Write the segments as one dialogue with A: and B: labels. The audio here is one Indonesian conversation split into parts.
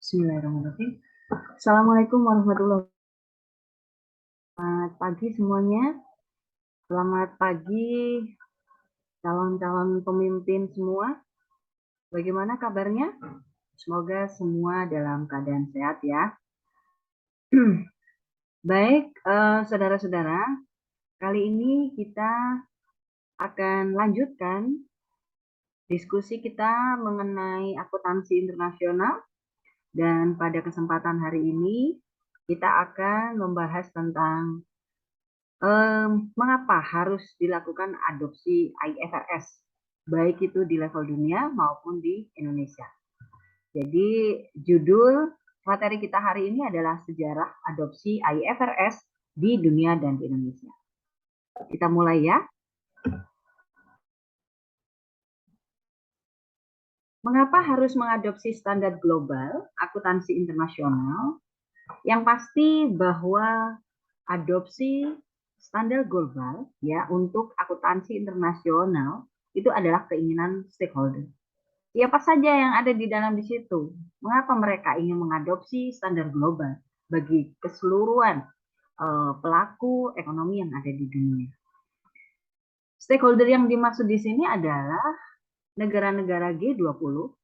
A: Bismillahirrahmanirrahim. Assalamualaikum warahmatullahi wabarakatuh. Selamat pagi semuanya. Selamat pagi calon-calon pemimpin semua. Bagaimana kabarnya? Semoga semua dalam keadaan sehat ya. Baik, saudara-saudara, kali ini kita akan lanjutkan diskusi kita mengenai akuntansi internasional. Dan pada kesempatan hari ini kita akan membahas tentang mengapa harus dilakukan adopsi IFRS, baik itu di level dunia maupun di Indonesia. Jadi judul materi kita hari ini adalah sejarah adopsi IFRS di dunia dan di Indonesia. Kita mulai ya. Mengapa harus mengadopsi standar global akuntansi internasional? Yang pasti bahwa adopsi standar global ya untuk akuntansi internasional itu adalah keinginan stakeholder. Siapa saja yang ada di dalam di situ? Mengapa mereka ingin mengadopsi standar global bagi keseluruhan pelaku ekonomi yang ada di dunia? Stakeholder yang dimaksud di sini adalah negara-negara G20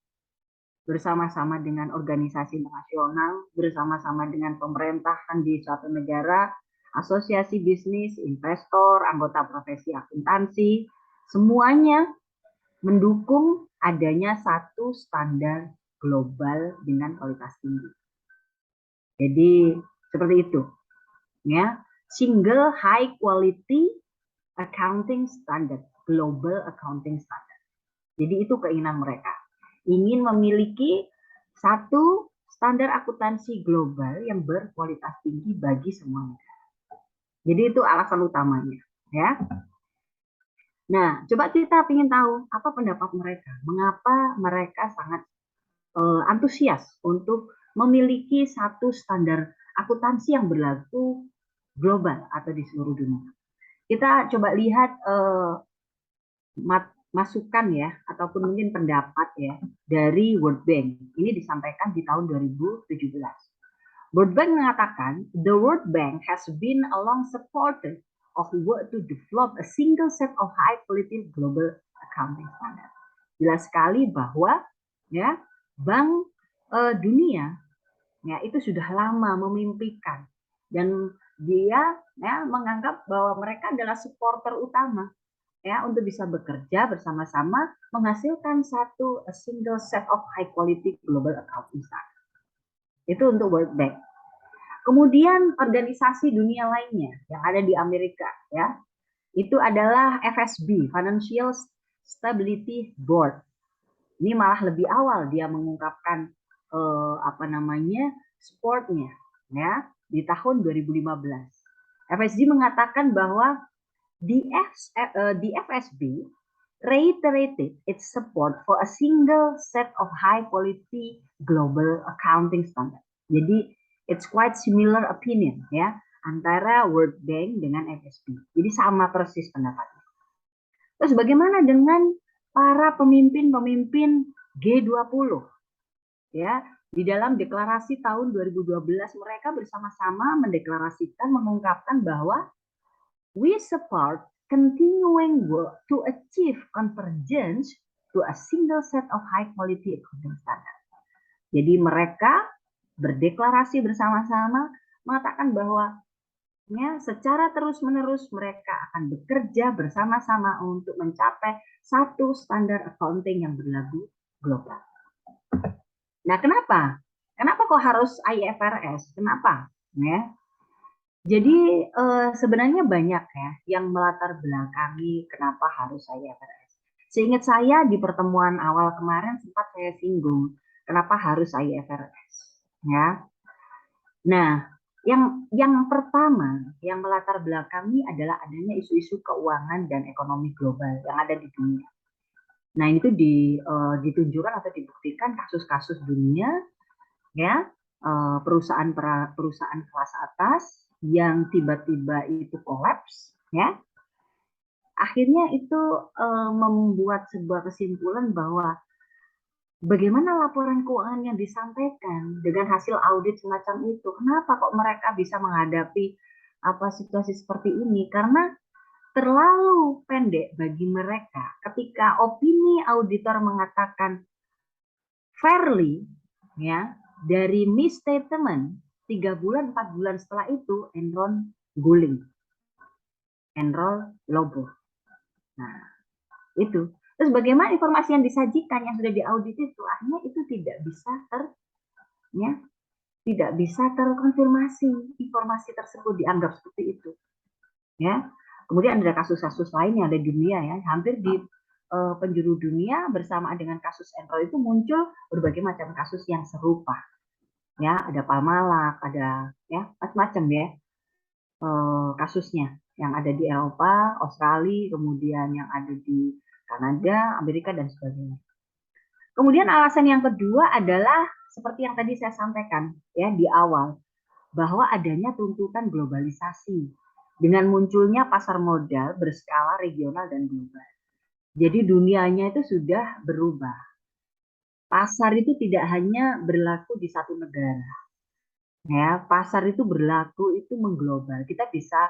A: bersama-sama dengan organisasi internasional, bersama-sama dengan pemerintahan di suatu negara, asosiasi bisnis, investor, anggota profesi akuntansi, semuanya mendukung adanya satu standar global dengan kualitas tinggi. Jadi seperti itu, ya, single high quality accounting standard, global accounting standard. Jadi itu keinginan mereka, ingin memiliki satu standar akuntansi global yang berkualitas tinggi bagi semua negara. Jadi itu alasan utamanya, ya. Nah, coba kita ingin tahu apa pendapat mereka, mengapa mereka sangat antusias untuk memiliki satu standar akuntansi yang berlaku global atau di seluruh dunia. Kita coba lihat masukan ya, ataupun mungkin pendapat ya dari World Bank. Ini disampaikan di tahun 2017. World Bank mengatakan, the World Bank has been a long supporter of work to develop a single set of high quality global accounting standard. Jelas sekali bahwa ya Bank Dunia ya itu sudah lama memimpikan dan dia ya menganggap bahwa mereka adalah supporter utama ya untuk bisa bekerja bersama-sama menghasilkan satu a single set of high quality global accounting standard. Itu untuk World Bank. Kemudian organisasi dunia lainnya yang ada di Amerika ya, itu adalah FSB, Financial Stability Board. Ini malah lebih awal dia mengungkapkan supportnya ya di tahun 2015. FSB mengatakan bahwa the FSB reiterated its support for a single set of high quality global accounting standard. Jadi it's quite similar opinion ya antara World Bank dengan FSB. Jadi sama persis pendapatnya. Terus bagaimana dengan para pemimpin-pemimpin G20? Ya, di dalam deklarasi tahun 2012 mereka bersama-sama mendeklarasikan mengungkapkan bahwa we support continuing work to achieve convergence to a single set of high quality accounting standard. Jadi mereka berdeklarasi bersama-sama mengatakan bahwa ya, secara terus-menerus mereka akan bekerja bersama-sama untuk mencapai satu standar accounting yang berlaku global. Nah, kenapa? Kenapa kok harus IFRS? Kenapa? Ya. Jadi sebenarnya banyak ya yang melatar belakangi kenapa harus IFRS. Seingat saya di pertemuan awal kemarin sempat saya singgung kenapa harus IFRS. Ya. Nah, yang pertama yang melatar belakangi adalah adanya isu-isu keuangan dan ekonomi global yang ada di dunia. Nah, itu ditunjukkan atau dibuktikan kasus-kasus dunia ya, perusahaan kelas atas yang tiba-tiba itu kolaps ya. Akhirnya itu membuat sebuah kesimpulan bahwa bagaimana laporan keuangan yang disampaikan dengan hasil audit semacam itu? Kenapa kok mereka bisa menghadapi situasi seperti ini? Karena terlalu pendek bagi mereka ketika opini auditor mengatakan fairly, ya, dari misstatement 3 bulan 4 bulan setelah itu Enron guling, Enron lobo. Nah, itu. Terus bagaimana informasi yang disajikan yang sudah diaudit itu akhirnya itu ya, tidak bisa terkonfirmasi, informasi tersebut dianggap seperti itu, ya. Kemudian ada kasus-kasus lain yang ada di dunia, ya, hampir di penjuru dunia bersamaan dengan kasus Enron itu muncul berbagai macam kasus yang serupa, ya. Ada Palmalak, ada, ya, macam-macam, ya, kasusnya yang ada di Eropa, Australia, kemudian yang ada di Kanada, Amerika, dan sebagainya. Kemudian alasan yang kedua adalah seperti yang tadi saya sampaikan, ya, di awal, bahwa adanya tuntutan globalisasi dengan munculnya pasar modal berskala regional dan global. Jadi dunianya itu sudah berubah. Pasar itu tidak hanya berlaku di satu negara, ya. Pasar itu berlaku itu mengglobal. Kita bisa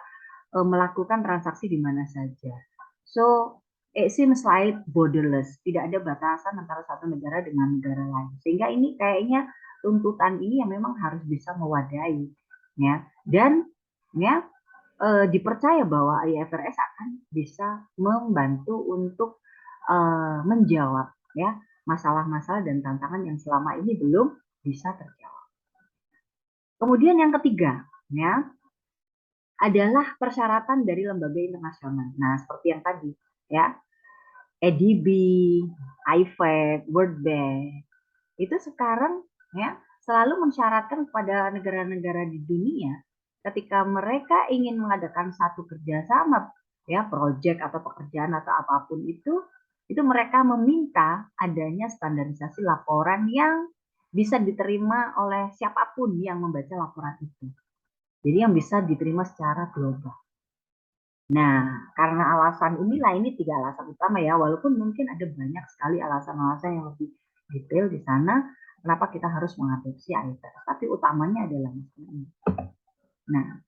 A: melakukan transaksi di mana saja. So it seems like borderless, tidak ada batasan antara satu negara dengan negara lain. Sehingga ini kayaknya tuntutan ini yang memang harus bisa mewadahi, ya. Dan, ya, dipercaya bahwa IFRS akan bisa membantu untuk menjawab, ya, masalah-masalah dan tantangan yang selama ini belum bisa terjawab. Kemudian yang ketiga, ya, adalah persyaratan dari lembaga internasional. Nah, seperti yang tadi, ya, ADB, IFAD, World Bank, itu sekarang, ya, selalu mensyaratkan kepada negara-negara di dunia ketika mereka ingin mengadakan satu kerjasama, ya, proyek atau pekerjaan atau apapun itu mereka meminta adanya standarisasi laporan yang bisa diterima oleh siapapun yang membaca laporan itu. Jadi yang bisa diterima secara global. Nah, karena alasan inilah, ini 3 alasan utama, ya, walaupun mungkin ada banyak sekali alasan-alasan yang lebih detail di sana, kenapa kita harus mengadopsi IFRS, tapi utamanya adalah ini. Nah,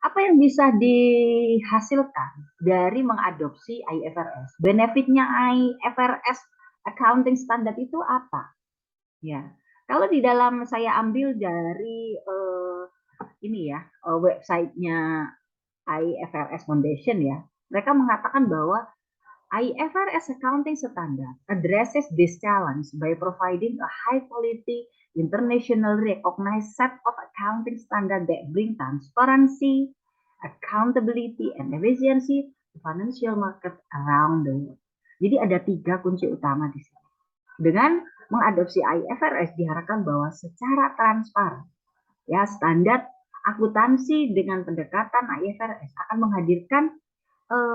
A: apa yang bisa dihasilkan dari mengadopsi IFRS? Benefitnya IFRS accounting standard itu apa? Ya, kalau di dalam saya ambil dari ini, ya, websitenya IFRS Foundation, ya, mereka mengatakan bahwa IFRS accounting standard addresses this challenge by providing a high quality, internationally recognized set of accounting standards that bring transparency, accountability, and efficiency to financial market around the world. Jadi ada 3 kunci utama di sini. Dengan mengadopsi IFRS diharapkan bahwa secara transparan, ya, standar akuntansi dengan pendekatan IFRS akan menghadirkan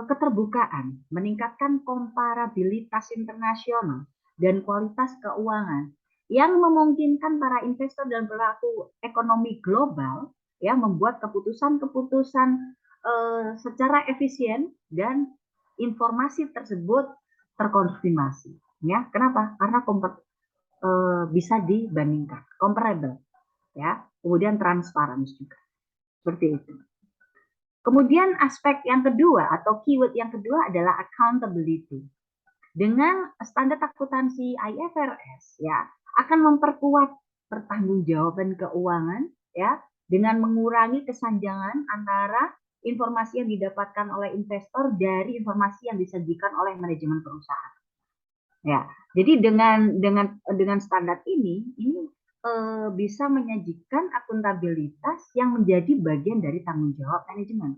A: keterbukaan, meningkatkan komparabilitas internasional dan kualitas keuangan yang memungkinkan para investor dan pelaku ekonomi global, ya, membuat keputusan-keputusan secara efisien dan informasi tersebut terkonfirmasi, ya. Kenapa? Karena bisa dibandingkan, comparable, ya. Kemudian transparan juga. Seperti itu. Kemudian aspek yang kedua atau keyword yang kedua adalah accountability. Dengan standar akuntansi IFRS, ya, akan memperkuat pertanggungjawaban keuangan, ya, dengan mengurangi kesenjangan antara informasi yang didapatkan oleh investor dari informasi yang disajikan oleh manajemen perusahaan. Ya, jadi dengan standar ini bisa menyajikan akuntabilitas yang menjadi bagian dari tanggung jawab manajemen.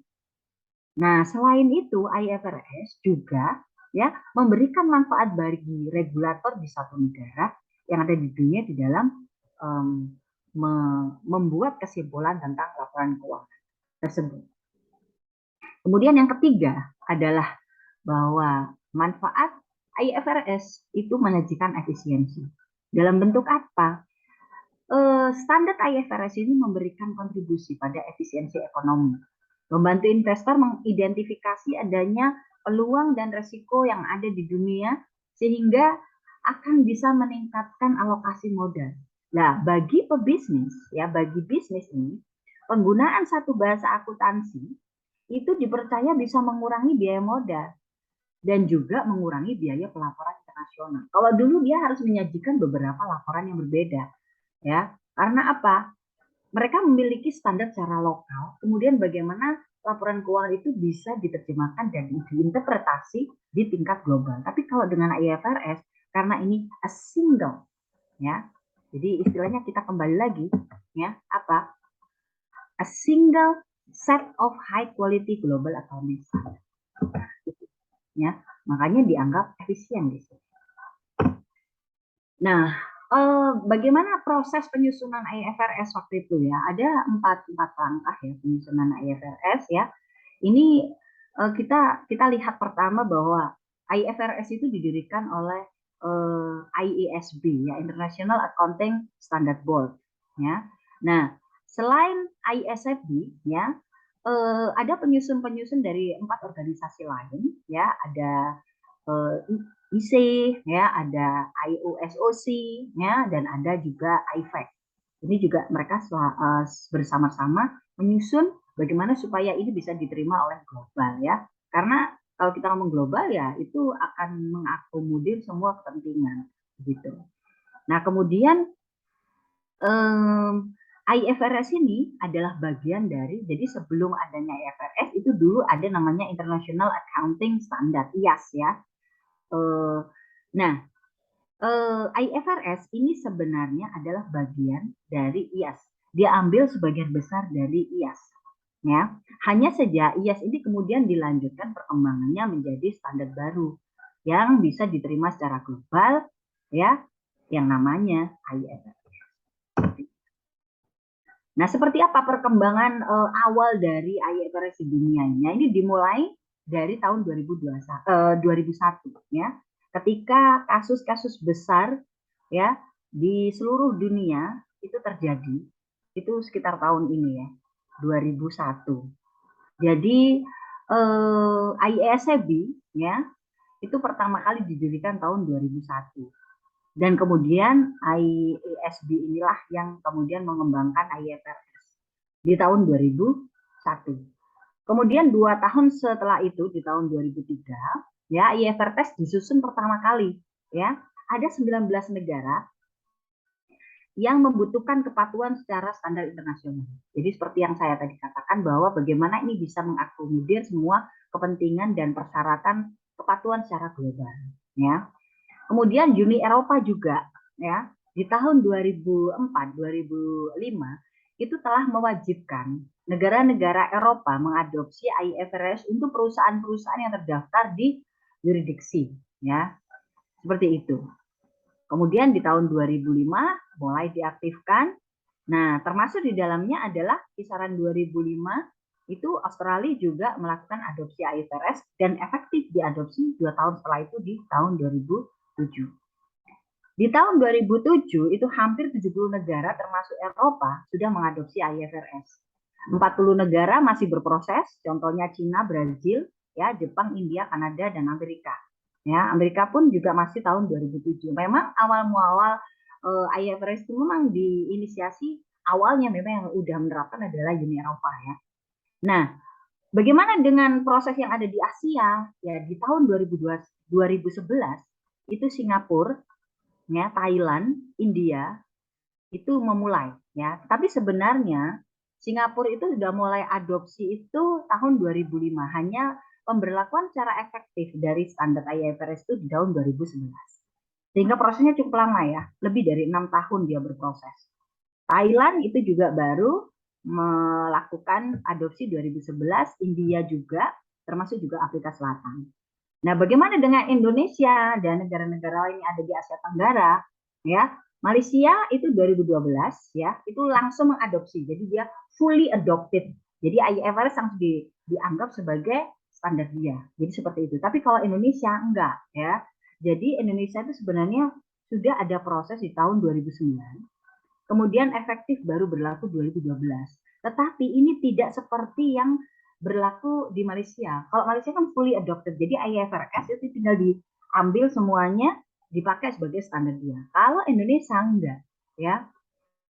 A: Nah, selain itu IFRS juga, ya, memberikan manfaat bagi regulator di satu negara yang ada di dunia di dalam membuat kesimpulan tentang laporan keuangan tersebut. Kemudian yang ketiga adalah bahwa manfaat IFRS itu menyajikan efisiensi. Dalam bentuk apa? Standar IFRS ini memberikan kontribusi pada efisiensi ekonomi, membantu investor mengidentifikasi adanya peluang dan resiko yang ada di dunia, sehingga akan bisa meningkatkan alokasi modal. Nah, bagi pebisnis, ya, bagi bisnis ini, penggunaan satu bahasa akuntansi itu dipercaya bisa mengurangi biaya modal dan juga mengurangi biaya pelaporan internasional. Kalau dulu dia harus menyajikan beberapa laporan yang berbeda, ya, karena apa? Mereka memiliki standar secara lokal, kemudian bagaimana laporan keuangan itu bisa diterjemahkan dan diinterpretasi di tingkat global. Tapi kalau dengan IFRS, karena ini a single, ya, jadi istilahnya kita kembali lagi, ya, apa? A single set of high quality global accounting standard, ya, makanya dianggap efisien di sini. Nah, bagaimana proses penyusunan IFRS waktu itu ya? Ada empat langkah ya penyusunan IFRS ya. Ini kita lihat pertama bahwa IFRS itu didirikan oleh IASB ya, International Accounting Standard Board ya. Nah, selain IASB ya, ada penyusun-penyusun dari 4 organisasi lain ya, ada IC ya, ada IOSOC ya, dan ada juga IFAC. Ini juga mereka bersama-sama menyusun bagaimana supaya ini bisa diterima oleh global ya. Karena kalau kita ngomong global ya itu akan mengakomodir semua kepentingan gitu. Nah, kemudian IFRS ini adalah bagian dari, jadi sebelum adanya IFRS itu dulu ada namanya International Accounting Standard IAS ya. Nah, IFRS ini sebenarnya adalah bagian dari IAS. Dia ambil sebagian besar dari IAS. Ya, hanya saja IAS ini kemudian dilanjutkan perkembangannya menjadi standar baru yang bisa diterima secara global, ya, yang namanya IFRS. Nah, seperti apa perkembangan awal dari IFRS di dunia ini? Nah, ini dimulai dari tahun 2001 ya. Ketika kasus-kasus besar ya di seluruh dunia itu terjadi, itu sekitar tahun ini ya, 2001. Jadi IASB ya itu pertama kali didirikan tahun 2001. Dan kemudian IASB inilah yang kemudian mengembangkan IFRS di tahun 2001. Kemudian 2 tahun setelah itu di tahun 2003 ya IFRS disusun pertama kali ya. Ada 19 negara yang membutuhkan kepatuhan secara standar internasional. Jadi seperti yang saya tadi katakan bahwa bagaimana ini bisa mengakomodir semua kepentingan dan persyaratan kepatuhan secara global ya. Kemudian Uni Eropa juga ya di tahun 2004-2005 itu telah mewajibkan negara-negara Eropa mengadopsi IFRS untuk perusahaan-perusahaan yang terdaftar di yurisdiksi ya. Seperti itu. Kemudian di tahun 2005 mulai diaktifkan. Nah, termasuk di dalamnya adalah kisaran 2005 itu Australia juga melakukan adopsi IFRS dan efektif diadopsi 2 tahun setelah itu di tahun 2007. Di tahun 2007 itu hampir 70 negara termasuk Eropa sudah mengadopsi IFRS. 40 negara masih berproses, contohnya Cina, Brazil, ya, Jepang, India, Kanada, dan Amerika. Ya, Amerika pun juga masih tahun 2007. Memang awal muawal IFRS itu memang diinisiasi awalnya memang yang udah menerapkan adalah Uni Eropa ya. Nah, bagaimana dengan proses yang ada di Asia? Ya, di tahun 2011 itu Singapura, ya, Thailand, India itu memulai ya. Tapi sebenarnya Singapura itu sudah mulai adopsi itu tahun 2005. Hanya pemberlakuan secara efektif dari standar IFRS itu di tahun 2011. Sehingga prosesnya cukup lama ya, lebih dari 6 tahun dia berproses. Thailand itu juga baru melakukan adopsi 2011, India juga, termasuk juga Afrika Selatan. Nah, bagaimana dengan Indonesia dan negara-negara lain yang ada di Asia Tenggara? Ya, Malaysia itu 2012 ya, itu langsung mengadopsi. Jadi dia fully adopted. Jadi IFRS langsung dianggap sebagai standar dia. Jadi seperti itu. Tapi kalau Indonesia enggak ya. Jadi Indonesia itu sebenarnya sudah ada proses di tahun 2009. Kemudian efektif baru berlaku 2012. Tetapi ini tidak seperti yang berlaku di Malaysia. Kalau Malaysia kan fully adopted. Jadi IFRS itu tinggal diambil semuanya dipakai sebagai standar dia. Kalau Indonesia enggak, ya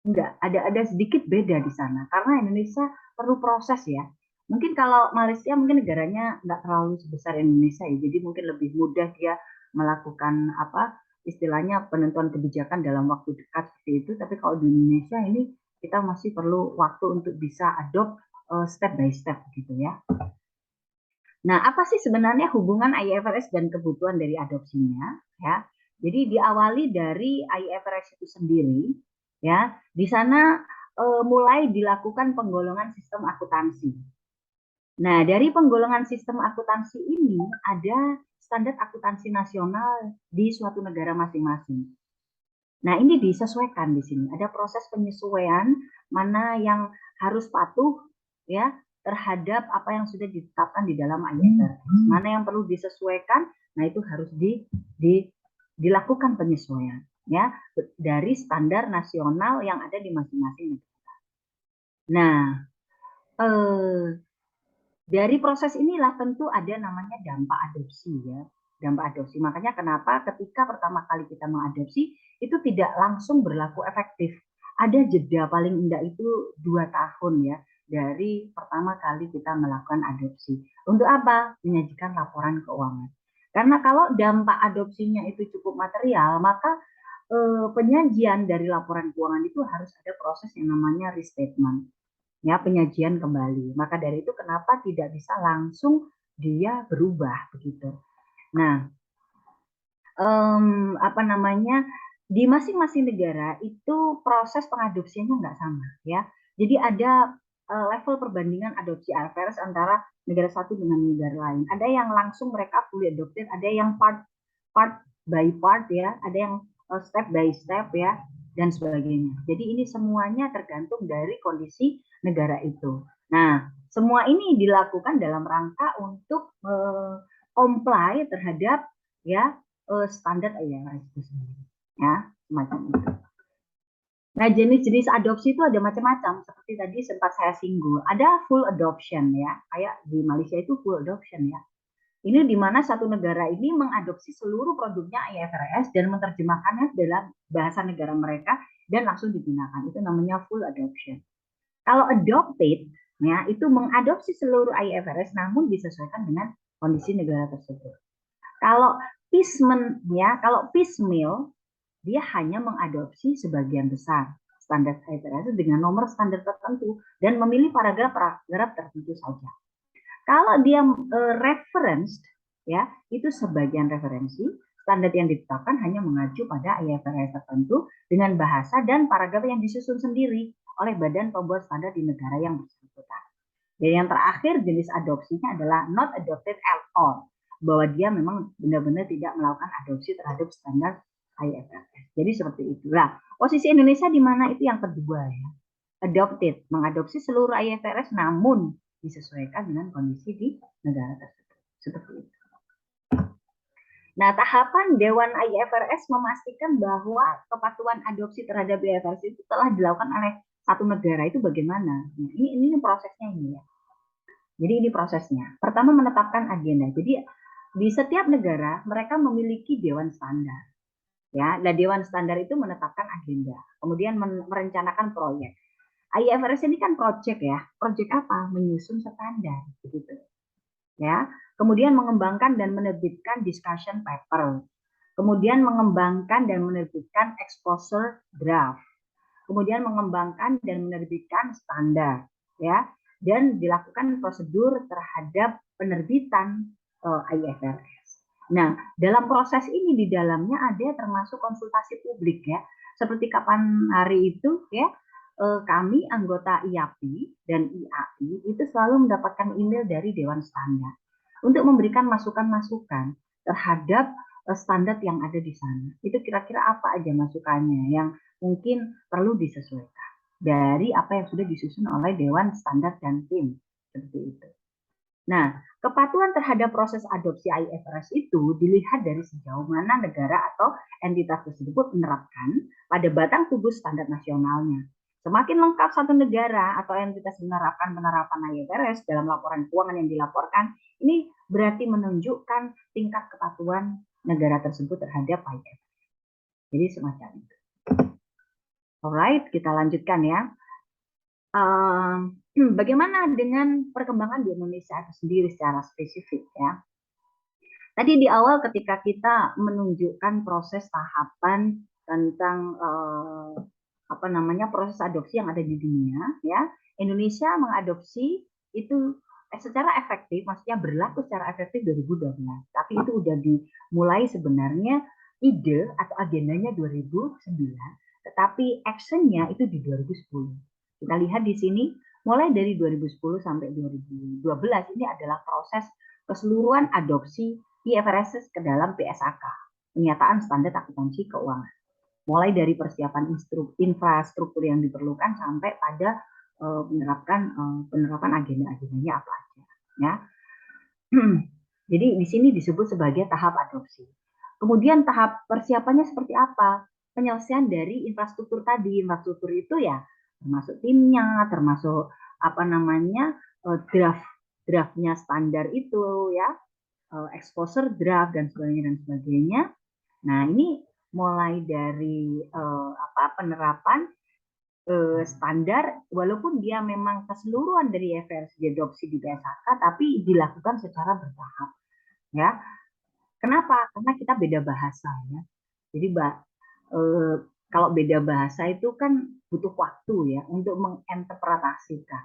A: enggak, ada sedikit beda di sana karena Indonesia perlu proses ya. Mungkin kalau Malaysia mungkin negaranya nggak terlalu sebesar Indonesia ya, jadi mungkin lebih mudah dia melakukan apa istilahnya penentuan kebijakan dalam waktu dekat seperti itu. Tapi kalau di Indonesia ini kita masih perlu waktu untuk bisa adopt step by step gitu ya. Nah, apa sih sebenarnya hubungan IFRS dan kebutuhan dari adopsinya? Ya, jadi diawali dari IFRS itu sendiri, ya. Di sana mulai dilakukan penggolongan sistem akuntansi. Nah, dari penggolongan sistem akuntansi ini ada standar akuntansi nasional di suatu negara masing-masing. Nah, ini disesuaikan di sini. Ada proses penyesuaian mana yang harus patuh ya terhadap apa yang sudah ditetapkan di dalam IFRS. Mana yang perlu disesuaikan, nah itu harus dilakukan penyesuaian ya dari standar nasional yang ada di masing-masing negara. Nah, dari proses inilah tentu ada namanya dampak adopsi ya. Dampak adopsi. Makanya kenapa ketika pertama kali kita mengadopsi itu tidak langsung berlaku efektif. Ada jeda paling indah itu 2 tahun ya dari pertama kali kita melakukan adopsi. Untuk apa? Menyajikan laporan keuangan. Karena kalau dampak adopsinya itu cukup material, maka penyajian dari laporan keuangan itu harus ada proses yang namanya restatement ya penyajian kembali. Maka dari itu kenapa tidak bisa langsung dia berubah begitu. Nah, apa namanya di masing-masing negara itu proses pengadopsiannya nggak sama ya. Jadi ada level perbandingan adopsi IFRS antara negara satu dengan negara lain. Ada yang langsung mereka fully adopted, ada yang part by part ya, ada yang step by step ya dan sebagainya. Jadi ini semuanya tergantung dari kondisi negara itu. Nah, semua ini dilakukan dalam rangka untuk comply terhadap ya standar IFRS itu sendiri. Ya, semacam itu. Nah, jenis-jenis adopsi itu ada macam-macam. Seperti tadi sempat saya singgung. Ada full adoption ya. Kayak di Malaysia itu full adoption ya. Ini di mana satu negara ini mengadopsi seluruh produknya IFRS dan menerjemahkannya dalam bahasa negara mereka dan langsung digunakan. Itu namanya full adoption. Kalau adopted, ya itu mengadopsi seluruh IFRS namun disesuaikan dengan kondisi negara tersebut. Kalau piecemeal dia hanya mengadopsi sebagian besar standar IFRS dengan nomor standar tertentu dan memilih paragraf-paragraf tertentu saja. Kalau dia reference ya itu sebagian referensi standar yang ditetapkan hanya mengacu pada IFRS tertentu dengan bahasa dan paragraf yang disusun sendiri oleh badan pembuat standar di negara yang bersangkutan. Dan yang terakhir jenis adopsinya adalah not adopted at all, bahwa dia memang benar-benar tidak melakukan adopsi terhadap standar IFRS. Jadi seperti itulah. Posisi Indonesia di mana itu yang kedua ya. Adopted, mengadopsi seluruh IFRS namun disesuaikan dengan kondisi di negara tersebut. Seperti itu. Nah, tahapan Dewan IFRS memastikan bahwa kepatuhan adopsi terhadap IFRS itu telah dilakukan oleh satu negara itu bagaimana? Nah, ini prosesnya ini ya. Jadi ini prosesnya. Pertama menetapkan agenda. Jadi di setiap negara mereka memiliki dewan standar. Ya, nah dewan standar itu menetapkan agenda, kemudian merencanakan proyek. IFRS ini kan proyek ya. Proyek apa? Menyusun standar begitu. Ya. Kemudian mengembangkan dan menerbitkan discussion paper. Kemudian mengembangkan dan menerbitkan exposure draft. Kemudian mengembangkan dan menerbitkan standar, ya. Dan dilakukan prosedur terhadap penerbitan IFRS. Nah, dalam proses ini di dalamnya ada termasuk konsultasi publik ya. Seperti kapan hari itu ya, kami anggota IAPI dan IAI itu selalu mendapatkan email dari Dewan Standar untuk memberikan masukan-masukan terhadap standar yang ada di sana. Itu kira-kira apa aja masukannya yang mungkin perlu disesuaikan dari apa yang sudah disusun oleh Dewan Standar dan tim seperti itu. Nah, kepatuhan terhadap proses adopsi IFRS itu dilihat dari sejauh mana negara atau entitas tersebut menerapkan pada batang tubuh standar nasionalnya. Semakin lengkap satu negara atau entitas menerapkan penerapan IFRS dalam laporan keuangan yang dilaporkan, ini berarti menunjukkan tingkat kepatuhan negara tersebut terhadap IFRS. Jadi semacam itu. Alright, kita lanjutkan ya. Bagaimana dengan perkembangan di Indonesia itu sendiri secara spesifik ya? Tadi di awal ketika kita menunjukkan proses tahapan tentang apa namanya proses adopsi yang ada di dunia, ya Indonesia mengadopsi itu secara efektif, maksudnya berlaku secara efektif 2012. Tapi itu udah dimulai sebenarnya ide atau agendanya 2009, tetapi actionnya itu di 2010. Kita lihat di sini, mulai dari 2010 sampai 2012 ini adalah proses keseluruhan adopsi IFRS ke dalam PSAK, penyataan standar akuntansi keuangan. Mulai dari persiapan infrastruktur yang diperlukan sampai pada penerapan agenda-agendanya apa aja, ya. Jadi di sini disebut sebagai tahap adopsi. Kemudian tahap persiapannya seperti apa? Penyelesaian dari infrastruktur tadi. Infrastruktur itu ya termasuk timnya, termasuk apa namanya draftnya standar itu ya, exposure draft dan sebagainya. Nah ini mulai dari penerapan standar, walaupun dia memang keseluruhan dari versi adopsi di PSAK, tapi dilakukan secara bertahap, ya. Kenapa? Karena kita beda bahasa, ya. Jadi, kalau beda bahasa itu kan butuh waktu ya untuk menginterpretasikan.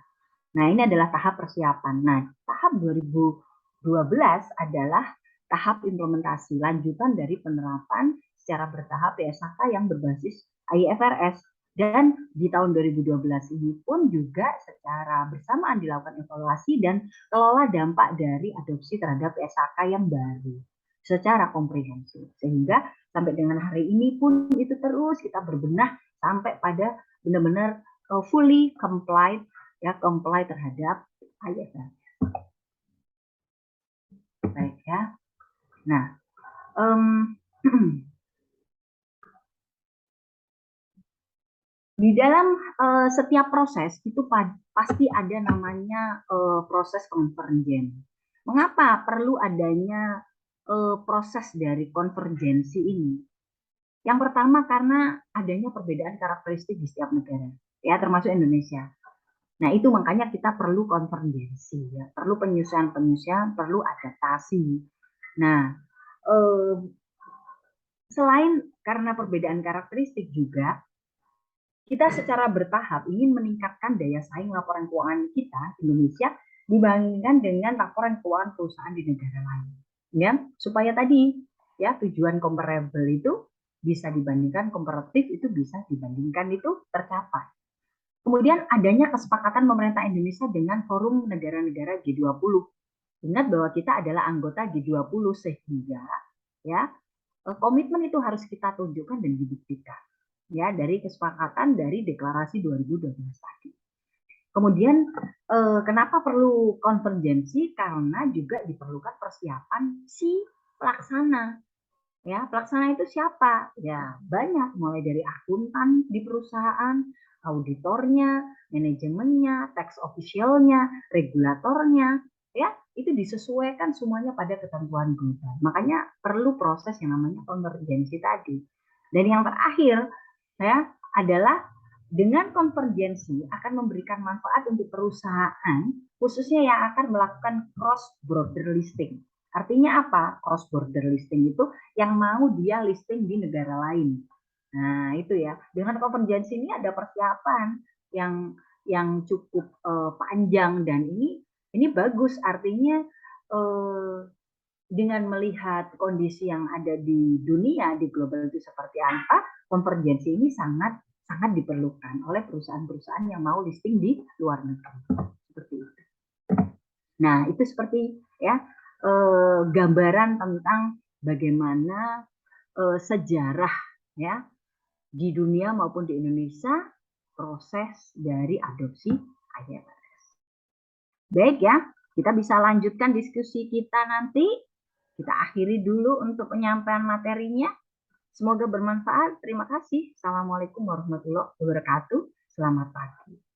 A: Nah, ini adalah tahap persiapan. Nah, tahap 2012 adalah tahap implementasi, lanjutan dari penerapan secara bertahap PSAK yang berbasis IFRS. Dan di tahun 2012 ini pun juga secara bersamaan dilakukan evaluasi dan kelola dampak dari adopsi terhadap PSAK yang baru secara komprehensif. Sehingga sampai dengan hari ini pun itu terus kita berbenah sampai pada benar-benar fully complied ya, comply terhadap IFRS. Baik ya. Nah, di dalam setiap proses itu pasti ada namanya proses konvergen. Mengapa perlu adanya proses dari konvergensi ini? Yang pertama karena adanya perbedaan karakteristik di setiap negara, ya termasuk Indonesia. Nah itu makanya kita perlu konvergensi, ya, perlu penyusuan, perlu adaptasi. Nah selain karena perbedaan karakteristik juga, kita secara bertahap ingin meningkatkan daya saing laporan keuangan kita Indonesia dibandingkan dengan laporan keuangan perusahaan di negara lain, ya supaya tadi ya tujuan comparable itu bisa dibandingkan, komparatif itu bisa dibandingkan, itu tercapai. Kemudian adanya kesepakatan pemerintah Indonesia dengan forum negara-negara G20. Ingat bahwa kita adalah anggota G20 sehingga ya komitmen itu harus kita tunjukkan dan dibuktikan ya dari kesepakatan dari deklarasi 2012 tadi. Kemudian kenapa perlu konvergensi? Karena juga diperlukan persiapan si pelaksana. Ya, pelaksana itu siapa? Ya, banyak mulai dari akuntan di perusahaan, auditornya, manajemennya, tax officialnya, regulatornya, ya, itu disesuaikan semuanya pada ketentuan global. Makanya perlu proses yang namanya konvergensi tadi. Dan yang terakhir, ya, adalah dengan konvergensi akan memberikan manfaat untuk perusahaan, khususnya yang akan melakukan cross border listing. Artinya apa? Cross border listing itu yang mau dia listing di negara lain. Nah, itu ya. Dengan konvergensi ini ada persiapan yang cukup panjang dan ini bagus, artinya dengan melihat kondisi yang ada di dunia, di global itu seperti apa, konvergensi ini sangat diperlukan oleh perusahaan-perusahaan yang mau listing di luar negeri. Seperti itu. Nah, itu seperti ya gambaran tentang bagaimana sejarah ya di dunia maupun di Indonesia proses dari adopsi IFRS. Baik ya, kita bisa lanjutkan diskusi kita nanti. Kita akhiri dulu untuk penyampaian materinya. Semoga bermanfaat. Terima kasih. Assalamualaikum warahmatullahi wabarakatuh. Selamat pagi.